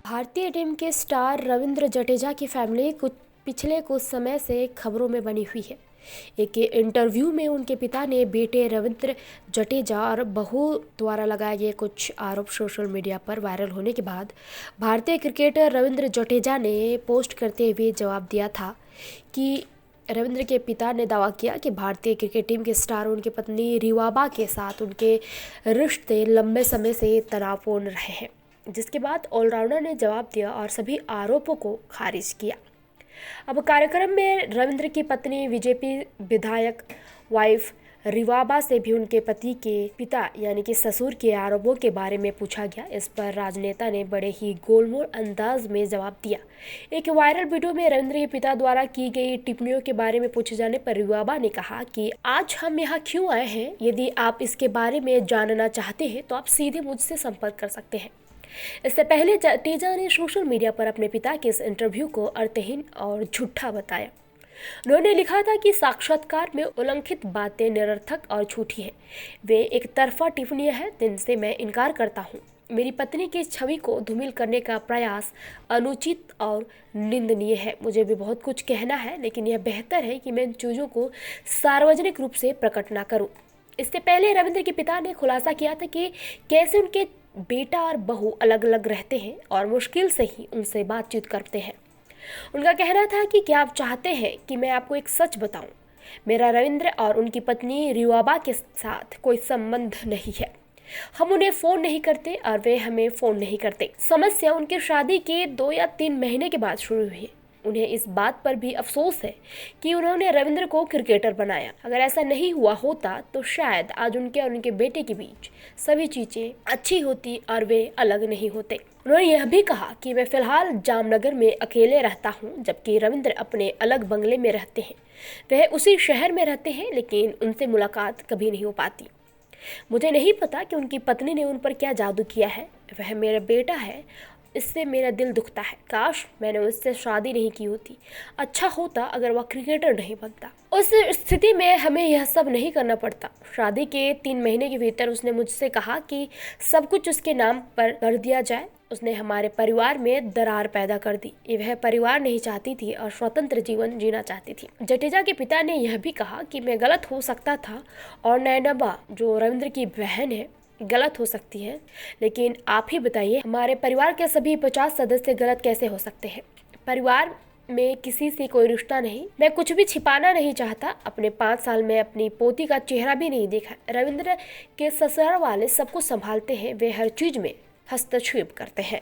भारतीय टीम के स्टार रविंद्र जडेजा की फैमिली पिछले कुछ समय से खबरों में बनी हुई है। एक इंटरव्यू में उनके पिता ने बेटे रविंद्र जडेजा और बहू द्वारा लगाए गए कुछ आरोप सोशल मीडिया पर वायरल होने के बाद भारतीय क्रिकेटर रविंद्र जडेजा ने पोस्ट करते हुए जवाब दिया था कि रविंद्र के पिता ने दावा किया कि भारतीय क्रिकेट टीम के स्टार उनकी पत्नी रिवाबा के साथ उनके रिश्ते लंबे समय से तनावपूर्ण रहे हैं, जिसके बाद ऑलराउंडर ने जवाब दिया और सभी आरोपों को खारिज किया। अब कार्यक्रम में रविंद्र की पत्नी बीजेपी विधायक वाइफ रिवाबा से भी उनके पति के पिता यानी कि ससुर के आरोपों के बारे में पूछा गया। इस पर राजनेता ने बड़े ही गोलमोल अंदाज में जवाब दिया। एक वायरल वीडियो में रविंद्र के पिता द्वारा की गई टिप्पणियों के बारे में पूछे जाने पर रिवाबा ने कहा कि आज हम यहाँ क्यों आए हैं, यदि आप इसके बारे में जानना चाहते हैं तो आप सीधे मुझसे संपर्क कर सकते हैं। इससे पहले जडेजा ने सोशल मीडिया पर अपने पिता के इस इंटरव्यू को अर्थहीन और झूठा बताया। उन्होंने लिखा था कि साक्षात्कार में उल्लिखित बातें निरर्थक और झूठी हैं। वे एक तरफा टिप्पणियां हैं जिनसे मैं इनकार करता हूं। मेरी पत्नी की छवि को धूमिल करने का प्रयास अनुचित और निंदनीय है। मुझे भी बहुत कुछ कहना है, लेकिन यह बेहतर है कि मैं इन चीज़ों को सार्वजनिक रूप से प्रकट ना करूं। इससे पहले रविंद्र के पिता ने खुलासा किया था कि कैसे उनके बेटा और बहू अलग अलग रहते हैं और मुश्किल से ही उनसे बातचीत करते हैं। उनका कहना था कि क्या आप चाहते हैं कि मैं आपको एक सच बताऊं? मेरा रविंद्र और उनकी पत्नी रिवाबा के साथ कोई संबंध नहीं है। हम उन्हें फ़ोन नहीं करते और वे हमें फ़ोन नहीं करते। समस्या उनकी शादी के 2 या 3 महीने के बाद शुरू हुई है। उन्हें इस बात पर भी अफसोस है कि उन्होंने रविंद्र को क्रिकेटर बनाया। अगर ऐसा नहीं हुआ होता तो शायद आज उनके और उनके बेटे के बीच सभी चीज़ें अच्छी होती और वे अलग नहीं होते। उन्होंने यह भी कहा कि मैं फिलहाल जामनगर में अकेले रहता हूं, जबकि रविंद्र अपने अलग बंगले में रहते हैं। वह उसी शहर में रहते हैं, लेकिन उनसे मुलाकात कभी नहीं हो पाती। मुझे नहीं पता कि उनकी पत्नी ने उन पर क्या जादू किया है। वह मेरा बेटा है, इससे मेरा दिल दुखता है। काश मैंने उससे शादी नहीं की होती। अच्छा होता अगर वह क्रिकेटर नहीं बनता। उस स्थिति में हमें यह सब नहीं करना पड़ता। शादी के 3 महीने के भीतर उसने मुझसे कहा कि सब कुछ उसके नाम पर कर दिया जाए। उसने हमारे परिवार में दरार पैदा कर दी। वह परिवार नहीं चाहती थी और स्वतंत्र जीवन जीना चाहती थी। जडेजा के पिता ने यह भी कहा कि मैं गलत हो सकता था और नैनबा, जो रविंद्र की बहन है, गलत हो सकती है, लेकिन आप ही बताइए, हमारे परिवार के सभी 50 सदस्य गलत कैसे हो सकते हैं? परिवार में किसी से कोई रिश्ता नहीं। मैं कुछ भी छिपाना नहीं चाहता। अपने 5 साल में अपनी पोती का चेहरा भी नहीं देखा। रविंद्र के ससुराल वाले सब कुछ संभालते हैं। वे हर चीज में हस्तक्षेप करते हैं।